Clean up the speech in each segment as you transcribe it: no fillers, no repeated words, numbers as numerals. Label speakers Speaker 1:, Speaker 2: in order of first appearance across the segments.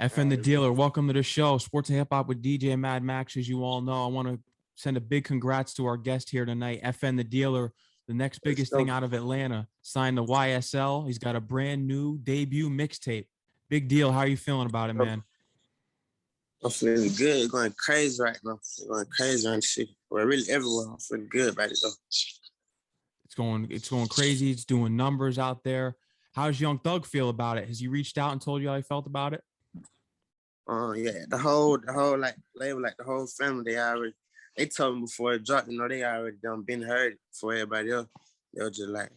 Speaker 1: FN DaDealer, welcome to the show. Sports and Hip Hop with DJ Mad Max. As you all know, I want to send a big congrats to our guest here tonight, FN DaDealer, the next biggest thing out of Atlanta. Signed the YSL. He's got a brand new debut mixtape. Big deal. How are you feeling about it, man?
Speaker 2: I'm feeling good. Going crazy right now. Going crazy on shit. Well, really everywhere. I'm feeling good about it though.
Speaker 1: It's going crazy. It's doing numbers out there. How's Young Thug feel about it? Has he reached out and told you how he felt about it?
Speaker 2: Yeah, the whole like label, like the whole family, they told me before it dropped, they already done been heard for everybody else. They were just like,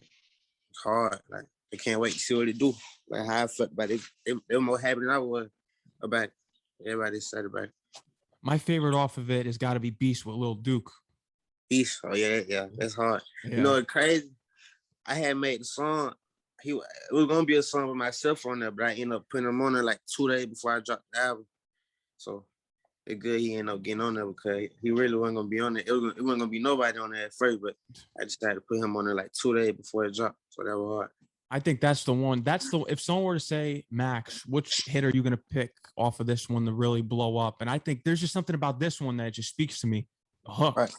Speaker 2: it's hard. Like, they can't wait to see what it do. Like how I felt about it. They were more happy than I was about it. Everybody excited about it.
Speaker 1: My favorite off of it has got to be Beast with Lil Duke.
Speaker 2: Beast, yeah, that's hard. Yeah. You know what's crazy? I had made the song. It was gonna be a song with myself on there, but I ended up putting him on there like 2 days before I dropped the album. So it's good he ended up getting on there because he really wasn't gonna be on there. It wasn't gonna be nobody on there at first, but I just had to put him on there like 2 days before it dropped. So that was hard.
Speaker 1: I think that's the one. If someone were to say, Max, which hit are you gonna pick off of this one to really blow up? And I think there's just something about this one that just speaks to me. The hook.
Speaker 2: Right.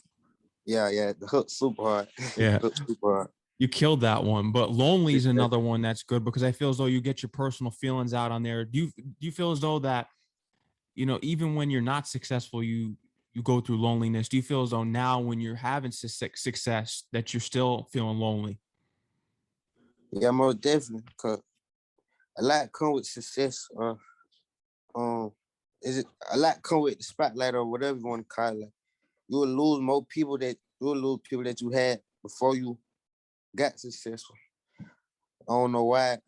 Speaker 2: Yeah, the hook's super hard.
Speaker 1: Yeah.
Speaker 2: Hook's super hard.
Speaker 1: You killed that one, but Lonely is another one that's good because I feel as though you get your personal feelings out on there. Do you feel as though that, even when you're not successful, you go through loneliness? Do you feel as though now when you're having success that you're still feeling lonely?
Speaker 2: Yeah, most definitely. Cause a lot come with success. Is it a lot come with the spotlight or whatever you want to call it? Like, you will lose more people that you had before you got successful. I don't know why.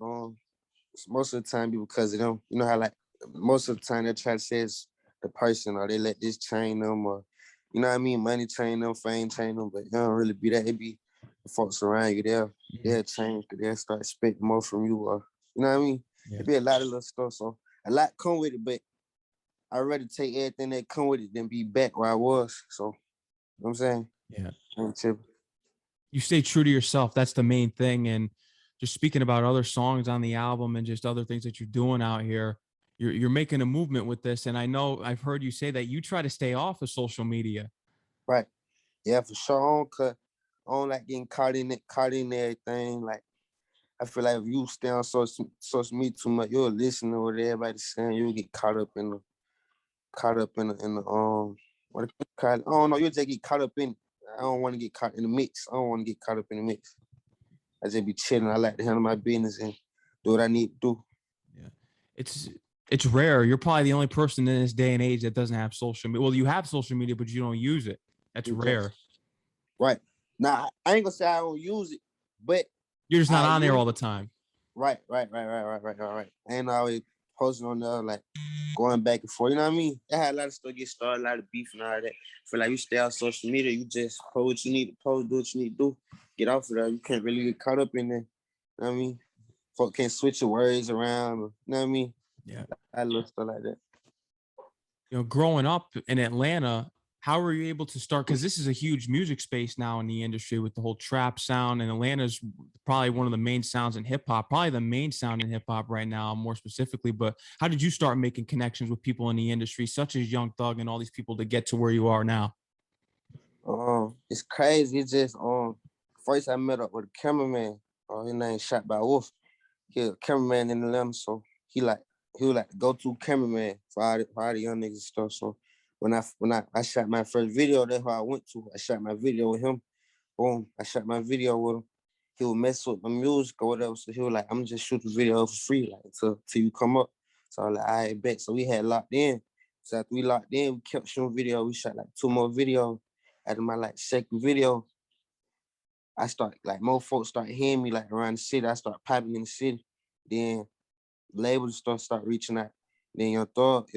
Speaker 2: Most of the time be because of them. You know how like most of the time they try to say it's the person or they let this train them or you know what I mean, money train them, fame train them, but it don't really be that. It be the folks around you they'll change because they'll start expecting more from you or you know what I mean? Yeah. It be a lot of little stuff. So a lot come with it, but I'd rather take everything that come with it than be back where I was. So you know what I'm saying?
Speaker 1: Yeah. You stay true to yourself. That's the main thing. And just speaking about other songs on the album and just other things that you're doing out here, you're making a movement with this. And I know I've heard you say that you try to stay off of social media.
Speaker 2: Right. Yeah, for sure. I don't like getting caught in everything. Like, I feel like if you stay on social media too much, you'll listen to what everybody's saying. You'll get caught up in the what you call it? I don't know. You'll just get caught up in it. I don't want to get caught in the mix. I don't want to get caught up in the mix. I just be chilling. I like to handle my business and do what I need to do.
Speaker 1: Yeah. It's rare. You're probably the only person in this day and age that doesn't have social media. Well, you have social media, but you don't use it. That's rare.
Speaker 2: Right. Now, I ain't gonna say I don't use it, but
Speaker 1: you're just not on there all the time.
Speaker 2: Right. I ain't always posting on there, like going back and forth. You know what I mean? I had a lot of stuff get started, a lot of beef and all that. I feel like you stay on social media, you just post what you need to post, do what you need to do, get off of there. You can't really get caught up in there. You know what I mean? Folk can't switch your words around. You know what I mean?
Speaker 1: Yeah.
Speaker 2: I love stuff like that.
Speaker 1: Growing up in Atlanta, how were you able to start? Because this is a huge music space now in the industry with the whole trap sound, and Atlanta's probably one of the main sounds in hip hop, probably the main sound in hip hop right now, more specifically. But how did you start making connections with people in the industry, such as Young Thug and all these people, to get to where you are now?
Speaker 2: It's crazy. It's just first I met up with a cameraman. His name Shot by Wolf. He a cameraman in Atlanta, so he was like the go-to cameraman for all the young niggas and stuff. So when I shot my first video, that's who I went to. I shot my video with him. Boom, I shot my video with him. He would mess with my music or whatever. So he was like, I'm just shoot the video for free, like till you come up. So I was like, all right, bet. So we had locked in. So after we locked in, we kept shooting video. We shot like 2 more videos. After my like second video, I start like more folks start hearing me like around the city. I start popping in the city. Then labels start reaching out. Then Young Thug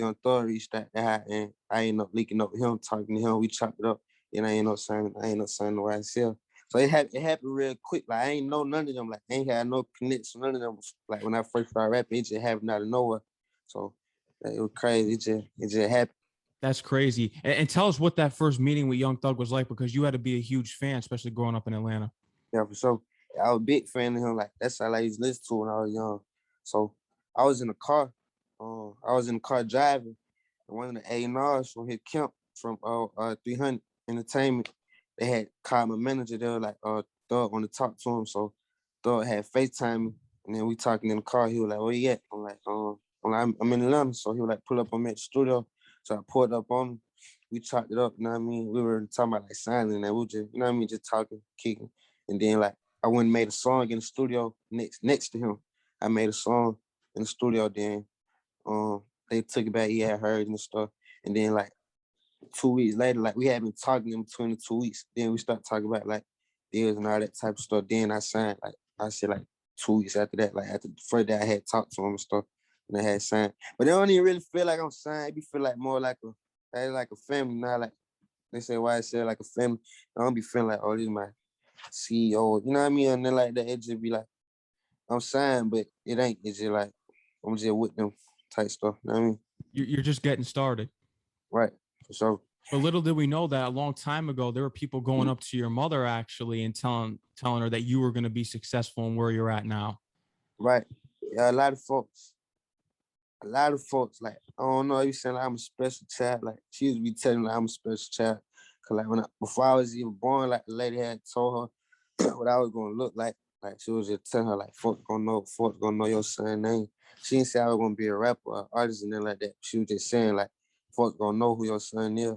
Speaker 2: reached out that and I ended up linking up with him, talking to him. We chopped it up. Then I ended up signing the YSL. So it happened real quick. Like I ain't know none of them. Like I ain't had no connection. None of them. Like when I first started rapping, it just happened out of nowhere. So it was crazy. It just happened.
Speaker 1: That's crazy. And tell us what that first meeting with Young Thug was like, because you had to be a huge fan, especially growing up in Atlanta.
Speaker 2: Yeah, for sure. I was a big fan of him. Like that's all I used to listen to when I was young. So I was in the car I was in the car driving, and one of the A&Rs from his camp from 300 Entertainment, they had called my manager. They were like, Thug want to talk to him, so Thug had FaceTime me, and then we talking in the car. He was like, "Where you at?" I'm in Atlanta, so he was like, "Pull up on me at the studio." So I pulled up on him. We chopped it up, you know what I mean? We were talking about like signing and we were just, you know what I mean, just talking, kicking. And then like I went and made a song in the studio next to him. I made a song in the studio, then they took it back, he had heard and stuff. And then like 2 weeks later, like we had been talking in between the 2 weeks. Then we started talking about like deals and all that type of stuff. Then I signed, like I said, like 2 weeks after that, like after the first day I had talked to him and stuff, and I had signed. But it don't even really feel like I'm signed. It be feel like more like a family now. Like they say, why I say like a family. I don't be feeling like, oh, this is my CEO. You know what I mean? And then like that, it just be like I'm signed, but it ain't. It's just like I'm just with them type stuff. You know what I mean?
Speaker 1: You're just getting started.
Speaker 2: Right. For sure.
Speaker 1: But little did we know that a long time ago, there were people going up to your mother actually and telling her that you were going to be successful and where you're at now.
Speaker 2: Right. Yeah, a lot of folks, like, I don't know, you saying like I'm a special child. Like she used to be telling me like I'm a special child. Cause like before I was even born, like the lady had told her what I was gonna look like. Like she was just telling her like folks gonna know your son name. She didn't say I was gonna be a rapper or artist and nothing like that. She was just saying like folks gonna know who your son is.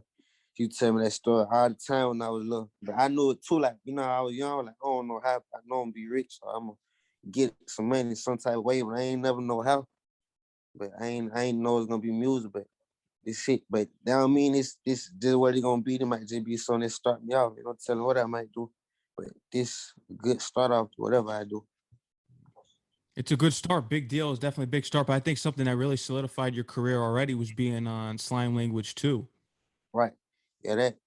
Speaker 2: She tell me that story all the time when I was little. But I knew it too, like, you know, I was young, like I don't know how, I know I'm gonna be rich, so I'm gonna get some money some type of way, but I ain't never know how. But I ain't know it's gonna be music, but this shit. But that don't mean this just what it gonna be. It might just be something that start me off. You know, telling what I might do. But this good start off to whatever I do.
Speaker 1: It's a good start. Big deal is definitely a big start. But I think something that really solidified your career already was being on Slime Language 2.
Speaker 2: Right. Yeah, that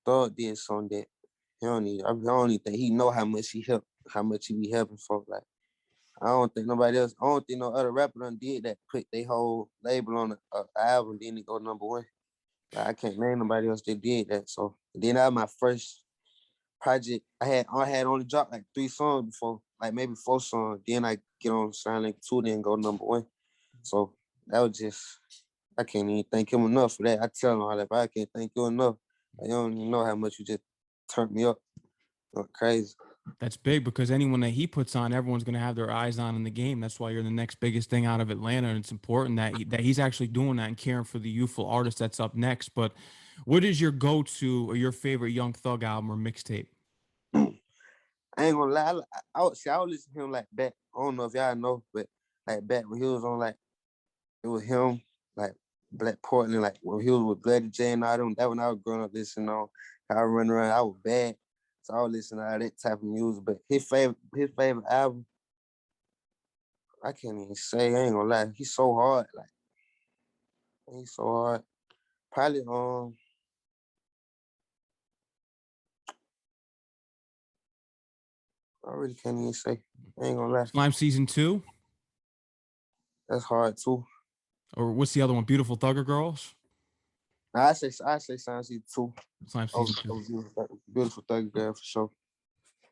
Speaker 2: Thug did something that I don't even think he know how much he helped, how much he be helping folks. Like I don't think nobody else, I don't think no other rapper done did that, put their whole label on an album, then it go #1. Like, I can't name nobody else that did that. So then that was my first project. I had only dropped like 3 songs before, like maybe 4 songs. Then I get on Silent 2, then go #1. So that was just, I can't even thank him enough for that. I tell him all that, but I can't thank you enough. Like, you don't even know how much you just turned me up. Crazy.
Speaker 1: That's big because anyone that he puts on, everyone's going to have their eyes on in the game. That's why you're the next biggest thing out of Atlanta. And it's important that that he's actually doing that and caring for the youthful artist that's up next. But what is your go-to or your favorite Young Thug album or mixtape?
Speaker 2: I ain't gonna lie. I would listen to him like back. I don't know if y'all know, but like back when he was on, like it was him, like Black Portland, like when he was with Bloody J and all them. That when I was growing up listening on, how I run around, I was bad. So I was listening to all that type of music. But his favorite album, I can't even say. I ain't gonna lie. He's so hard. Like he's so hard. Probably I really can't even say. I ain't gonna lie.
Speaker 1: Slime Season 2?
Speaker 2: That's hard too.
Speaker 1: Or what's the other one? Beautiful Thugger Girls?
Speaker 2: Nah, I say Sign Season 2.
Speaker 1: Slime Season 2.
Speaker 2: Beautiful Thugger Girl for sure.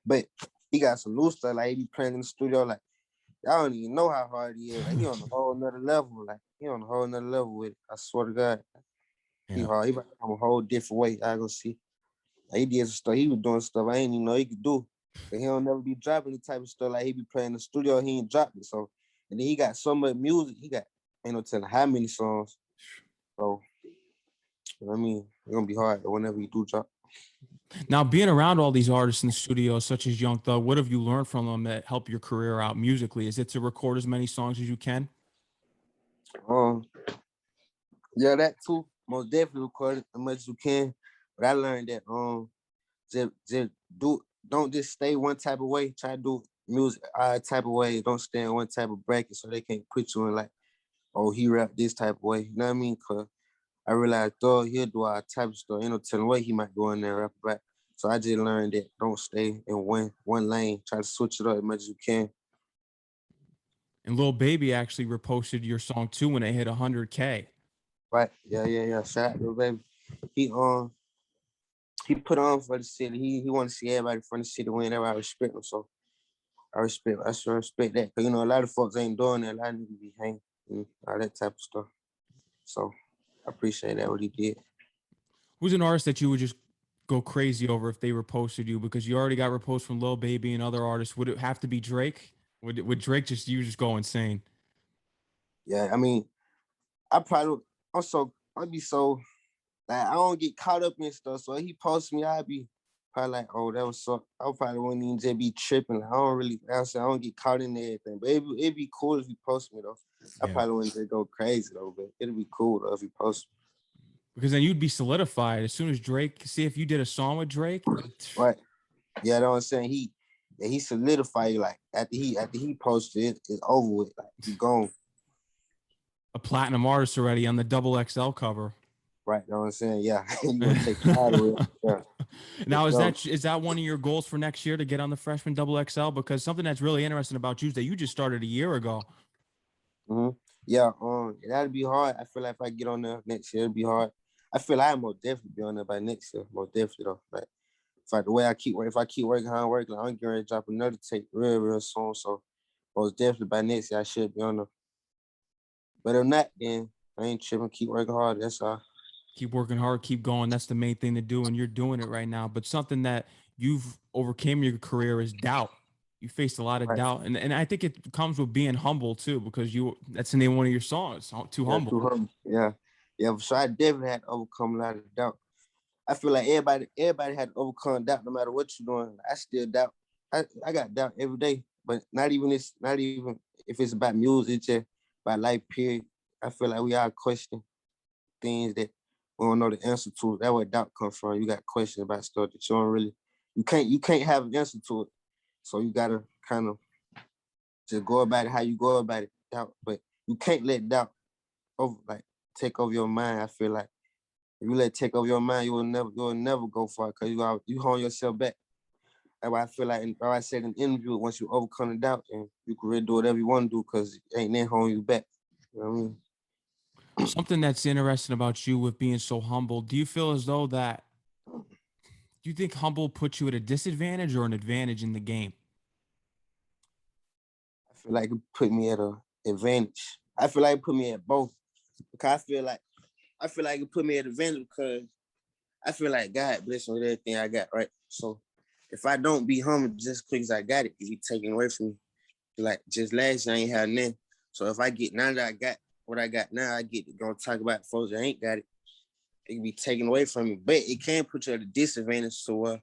Speaker 2: But he got some new stuff. Like he be playing in the studio. Like y'all don't even know how hard he is. Like he on a whole nother level. Like he on a whole nother level with it. I swear to God. He hard. He about to come a whole different way. I go see. Like, he did some stuff. He was doing stuff I ain't even know he could do. But he don't never be dropping the type of stuff like he be playing in the studio. He ain't dropped it. So and then he got so much music. He got ain't no telling how many songs. So I mean, it's gonna be hard whenever you do drop.
Speaker 1: Now, being around all these artists in the studio, such as Young Thug, what have you learned from them that help your career out musically? Is it to record as many songs as you can?
Speaker 2: Yeah, that too. Most definitely record it as much as you can. But I learned that just don't just stay one type of way. Try to do music all type of way. Don't stay in one type of bracket so they can't put you in like, oh, he rap this type of way. You know what I mean? Cause I realized he'll do all type of stuff. You know, telling way he might go in there and rap back. So I just learned that don't stay in one lane. Try to switch it up as much as you can.
Speaker 1: And Lil Baby actually reposted your song too when it hit 100K.
Speaker 2: Right. Yeah. Shout out to Lil Baby. He put on for the city. He want to see everybody from the city win. I respect him. So I sure respect that. Cause you know a lot of folks ain't doing that. A lot of niggas be hanging. and all that type of stuff. So I appreciate that what he did.
Speaker 1: Who's an artist that you would just go crazy over if they reposted you, because you already got reposts from Lil Baby and other artists? Would it have to be Drake? Would Drake just go insane?
Speaker 2: Yeah, I mean, I probably I'd be so like I don't get caught up in stuff. So if he posts me, I'd be probably like, oh, that was so. I probably wouldn't even just be tripping. Like, I don't really, I don't get caught in everything. But it'd be cool if he posts me though. I probably wouldn't just go crazy though, but it'd be cool though if he posts me.
Speaker 1: Because then you'd be solidified as soon as Drake. See, if you did a song with Drake,
Speaker 2: right? Yeah, that's what I'm saying. He solidified you, like after he posted it, it's over with. Like he gone.
Speaker 1: A platinum artist already on the XXL cover.
Speaker 2: Right, you know what I'm saying? Yeah, you gonna take pride with it. Yeah.
Speaker 1: Now, is that one of your goals for next year, to get on the freshman XXL? Because something that's really interesting about you is that you just started a year ago.
Speaker 2: Mm-hmm. Yeah, that'd be hard. I feel like if I get on there next year, it'd be hard. I feel like I most definitely be on there by next year. Most definitely though. Like the way I keep working, if I keep working how I work, like I'm getting ready to drop another tape real soon. So most definitely by next year I should be on there. But if not, then I ain't tripping. Keep working hard. That's all.
Speaker 1: Keep working hard, keep going. That's the main thing to do, and you're doing it right now. But something that you've overcame in your career is doubt. You faced a lot of doubt, and I think it comes with being humble too, because that's the name of one of your songs, Too Humble.
Speaker 2: Too humble. Yeah. So I definitely had to overcome a lot of doubt. I feel like everybody had to overcome doubt no matter what you're doing. I still doubt. I got doubt every day, but not even if it's about music, it's just about life, period. I feel like we all question things that we don't know the answer to. That's where doubt comes from. You got questions about stuff that you don't really, you can't have an answer to it. So you gotta kind of just go about it how you go about it. Doubt, but you can't let doubt take over your mind. I feel like if you let it take over your mind, you'll never go far, because you hold yourself back. That's why I feel like, I said in the interview, once you overcome the doubt, and you can really do whatever you want to do, because it ain't then holding you back. You know what I mean?
Speaker 1: Something that's interesting about you with being so humble, do you feel as though do you think humble puts you at a disadvantage or an advantage in the game?
Speaker 2: I feel like it put me at an advantage. I feel like it put me at both, because I feel like it put me at advantage because I feel like God bless me with everything I got, right? So if I don't be humble just because I got it, it be taken away from me. Like just last year I ain't had nothing. So if I get, now that I got what I got now, I get to go talk about folks that ain't got it. It can be taken away from me. But it can put you at a disadvantage. So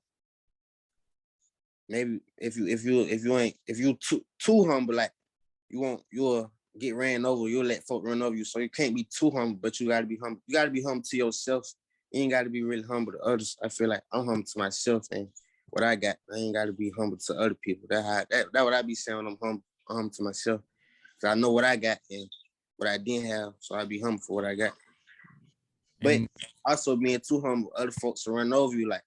Speaker 2: maybe if you too humble, like you'll get ran over, you'll let folk run over you. So you can't be too humble, but you gotta be humble. You gotta be humble to yourself. You ain't gotta be really humble to others. I feel like I'm humble to myself, and what I got, I ain't gotta be humble to other people. That's what I be saying when I'm humble to myself. Cause I know what I got and what I didn't have, so I be humble for what I got. But also being too humble, other folks will run over you. Like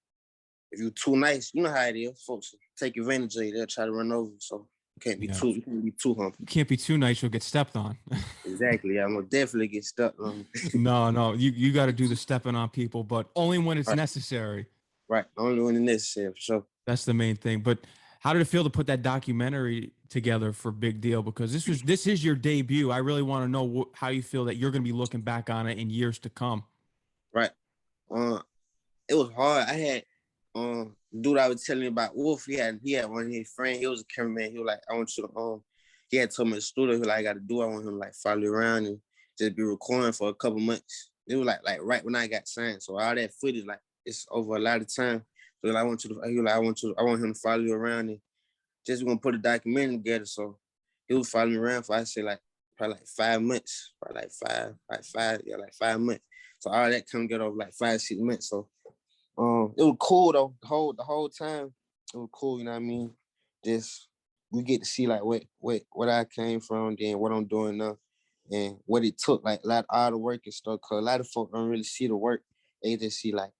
Speaker 2: if you're too nice, you know how it is. Folks take advantage of you. They'll try to run over you. So you can't be too humble.
Speaker 1: You can't be too nice, you'll get stepped on.
Speaker 2: Exactly. I'm gonna definitely get stuck on.
Speaker 1: No, you got to do the stepping on people, but only when it's necessary.
Speaker 2: Right, only when it's necessary, for sure.
Speaker 1: That's the main thing. But how did it feel to put that documentary together for Big Deal? Because this is your debut. I really want to know how you feel that you're going to be looking back on it in years to come.
Speaker 2: Right. It was hard. I had dude I was telling you about, Wolf. He had one of his friends. He was a cameraman. He was like, I want you to he had told me in the studio, he was like, I got to do. I want him to like follow you around and just be recording for a couple months. It was like right when I got signed. So all that footage, like it's over a lot of time. So I want him to follow you around and just gonna put a documentary together. So he was following me around for, I say, like probably like 5 months, probably like 5 months. So all that come together over like 5-6 months. So it was cool though. The whole time it was cool. You know what I mean? Just we get to see like what I came from, then what I'm doing now, and what it took. Like a lot of all the work and stuff. Cause a lot of folk don't really see the work. They just see like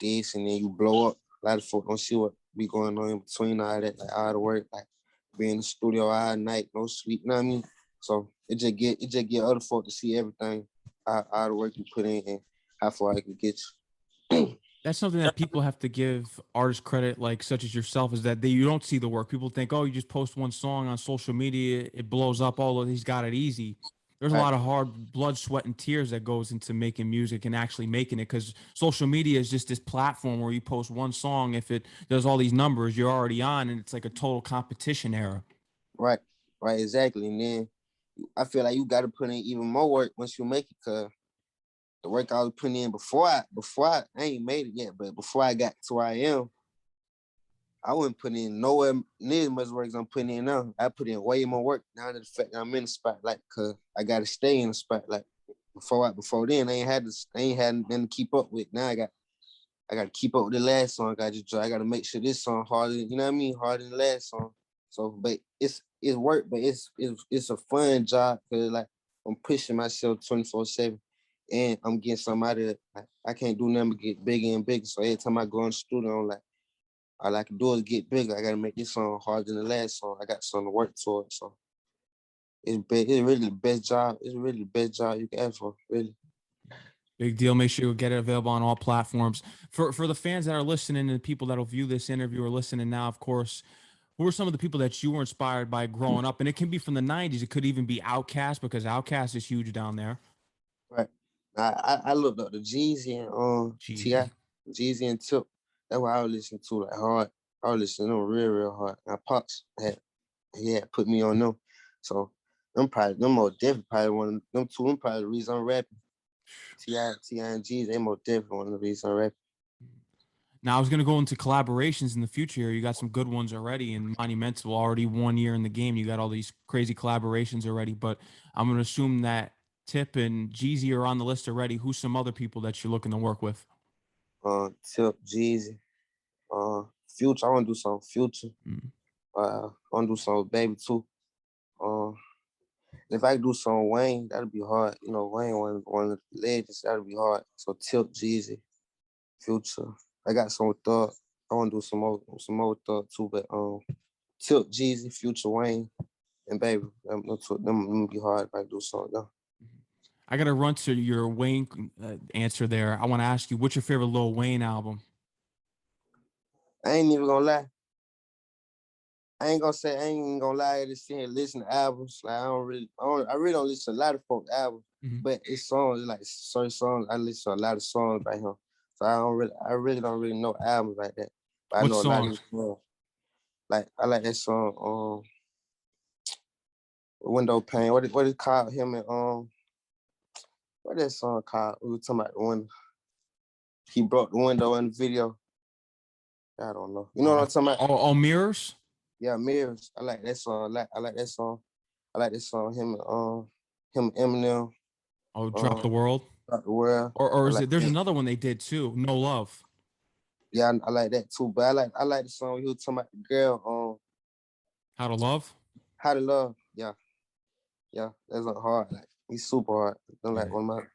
Speaker 2: this, and then you blow up. A lot of folk don't see what be going on in between all that, like all the work, like being in the studio all night, no sleep. You know what I mean? So it just get other folk to see everything, all the work you put in, and how far it can get you.
Speaker 1: That's something that people have to give artists credit, like such as yourself, is that you don't see the work. People think, oh, you just post one song on social media, it blows up. Oh, he's got it easy. there's a lot of hard blood, sweat, and tears that goes into making music and actually making it, because social media is just this platform where you post one song. If it does all these numbers, you're already on, and it's like a total competition era.
Speaker 2: Right, right, exactly. And then I feel like you got to put in even more work once you make it, cause the work I was putting in before I ain't made it yet, but before I got to where I am, I wasn't putting in nowhere near as much work as I'm putting in now. I put in way more work now, that the fact that I'm in the spotlight, cause I gotta stay in the spotlight. Before then, I ain't had nothing to keep up with. Now I got to keep up with the last song I just dropped. I got to make sure this song harder, you know what I mean, harder than the last song. So, but it's work, but it's a fun job, cause like I'm pushing myself 24/7, and I'm getting something out of it. I can't do nothing but get bigger and bigger. So every time I go in the studio, I'm like, all I can do is get bigger. I gotta make this song harder than the last song. I got something to work towards. So it's really the best job. It's really the best job you can ask for, really.
Speaker 1: Big deal. Make sure you get it available on all platforms. For the fans that are listening and the people that'll view this interview or listening now, of course, who are some of the people that you were inspired by growing up? And it can be from the 90s. It could even be Outkast, because Outkast is huge down there.
Speaker 2: Right. I looked up to Jeezy and T.I. Jeezy and Tip. That's what I was listening to, like, hard. I was listening to them real hard. My pops had put me on them. So them most definitely probably one of them two, them probably the reason I'm rapping. T.I. and Jeezy, they most definitely one of the reasons I'm rapping.
Speaker 1: Now, I was going to go into collaborations in the future. You got some good ones already, and Monumental already 1 year in the game. You got all these crazy collaborations already, but I'm going to assume that Tip and Jeezy are on the list already. Who's some other people that you're looking to work with?
Speaker 2: Tip, Jeezy, Future. I want to do some Future. I want to do some Baby too. If I do some Wayne, that'd be hard. You know, Wayne one of the legends. That'd be hard. So Tip, Jeezy, Future. I got some Thug. I want to do some more Thug too. But Tip, Jeezy, Future, Wayne, and Baby. Them be hard if I do something.
Speaker 1: I got to run to your Wayne answer there. I want to ask you, what's your favorite Lil Wayne album?
Speaker 2: I ain't even gonna lie. I ain't even gonna lie. I just sit here and listen to albums. Like I really don't listen to a lot of folk albums, but it's songs, like certain songs. I listen to a lot of songs by him. So I really don't know albums like that. But
Speaker 1: What
Speaker 2: I know
Speaker 1: songs?
Speaker 2: a lot of his songs. Like I like that song, Window Pane. What is called him and what that song called? We were talking about the window. He broke the window in the video. I don't know. You know what I'm talking about?
Speaker 1: Oh, Mirrors?
Speaker 2: Yeah, Mirrors. I like that song. I like that song. I like this song. Him Eminem.
Speaker 1: Oh, Drop the World.
Speaker 2: Drop the World.
Speaker 1: Or is it? There's another one they did too. No Love.
Speaker 2: Yeah, I like that too. But I like the song he was talking about the girl.
Speaker 1: How to Love.
Speaker 2: How to Love. Yeah, that's not hard. Like he's super hard. I'm like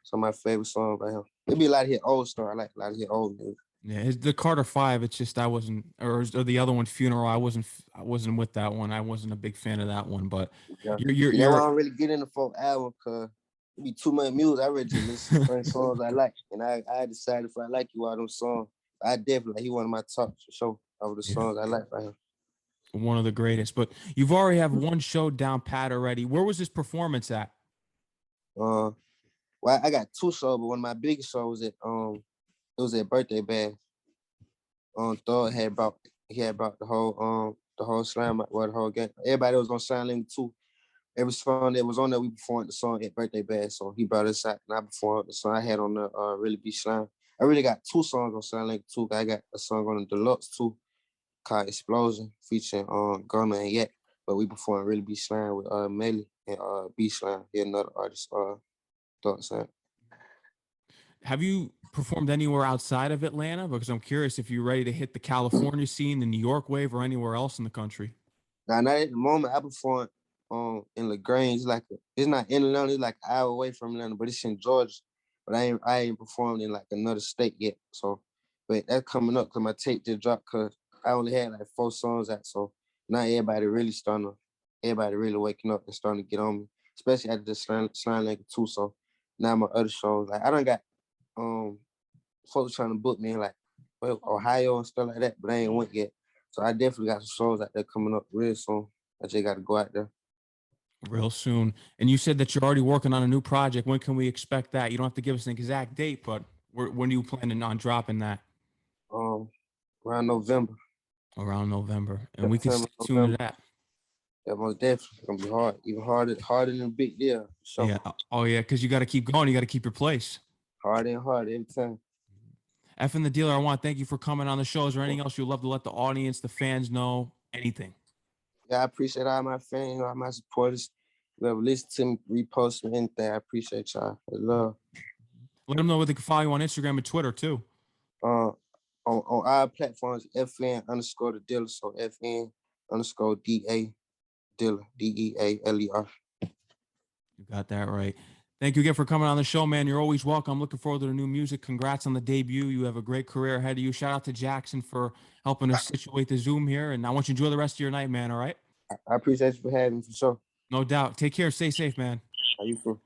Speaker 2: some of my favorite songs by him. It be a lot of his old stuff. I like a lot of his old music.
Speaker 1: Yeah, the Carter 5. It's just I wasn't, or the other one, Funeral. I wasn't with that one. I wasn't a big fan of that one. But you're
Speaker 2: I don't really get into folk album because it be too much music. I really just listen to certain songs I like, and I decided if I like you all them songs, I definitely like he one of my top for sure of the songs I like by him.
Speaker 1: One of the greatest. But you've already have one show down pat already. Where was this performance at?
Speaker 2: Well, I got two shows, but one of my biggest shows was at Birthday Bash. Thor had brought the whole slam, the whole game. Everybody was on Sign Language too. Every song that was on there, we performed the song at Birthday Bash. So he brought us out, and I performed the song I had on the Really Be Slime. I really got two songs on Sign Language too. I got a song on the Deluxe too, called Explosion, featuring Gunna and Yak. But we performed Really Be Slime with Melly and B Slime. He another artist, Thought Sign.
Speaker 1: Have you performed anywhere outside of Atlanta? Because I'm curious if you're ready to hit the California scene, the New York wave, or anywhere else in the country.
Speaker 2: Now, not at the moment. I performed in LaGrange. It's not in Atlanta. It's like an hour away from Atlanta, but it's in Georgia. But I ain't performed in like another state yet. So, but that's coming up because my tape just dropped. Because I only had like 4 songs out. So now everybody really waking up and starting to get on me, especially after the Slime Language too. So now my other shows, like I done got folks trying to book me in like Ohio and stuff like that, but I ain't went yet. So I definitely got some shows out there coming up real soon. I just got to go out there.
Speaker 1: Real soon. And you said that you're already working on a new project. When can we expect that? You don't have to give us an exact date, but when are you planning on dropping that?
Speaker 2: Um, Around November,
Speaker 1: Around November. And we can
Speaker 2: September,
Speaker 1: stay tuned to
Speaker 2: November.
Speaker 1: that.
Speaker 2: Yeah, most definitely gonna be hard, even harder than a big deal. So
Speaker 1: Yeah. Oh, yeah. Because you got to keep going. You got to keep your place.
Speaker 2: harder and harder every time.
Speaker 1: FN the Dealer, I want to thank you for coming on the show. Is there anything else you'd love to let the audience, the fans know? Anything?
Speaker 2: Yeah, I appreciate all my fans, all my supporters. Whoever listen to me, repost me, anything. I appreciate y'all. I love.
Speaker 1: Let them know where they can follow you on Instagram and Twitter too.
Speaker 2: On our platforms, FN underscore the dealer. So FN underscore DA dealer, DEALER.
Speaker 1: You got that right. Thank you again for coming on the show, man. You're always welcome. I'm looking forward to the new music. Congrats on the debut. You have a great career ahead of you. Shout out to Jackson for helping us situate the Zoom here. And I want you to enjoy the rest of your night, man. All right.
Speaker 2: I appreciate you for having me for sure.
Speaker 1: No doubt. Take care. Stay safe, man.
Speaker 2: How you feel?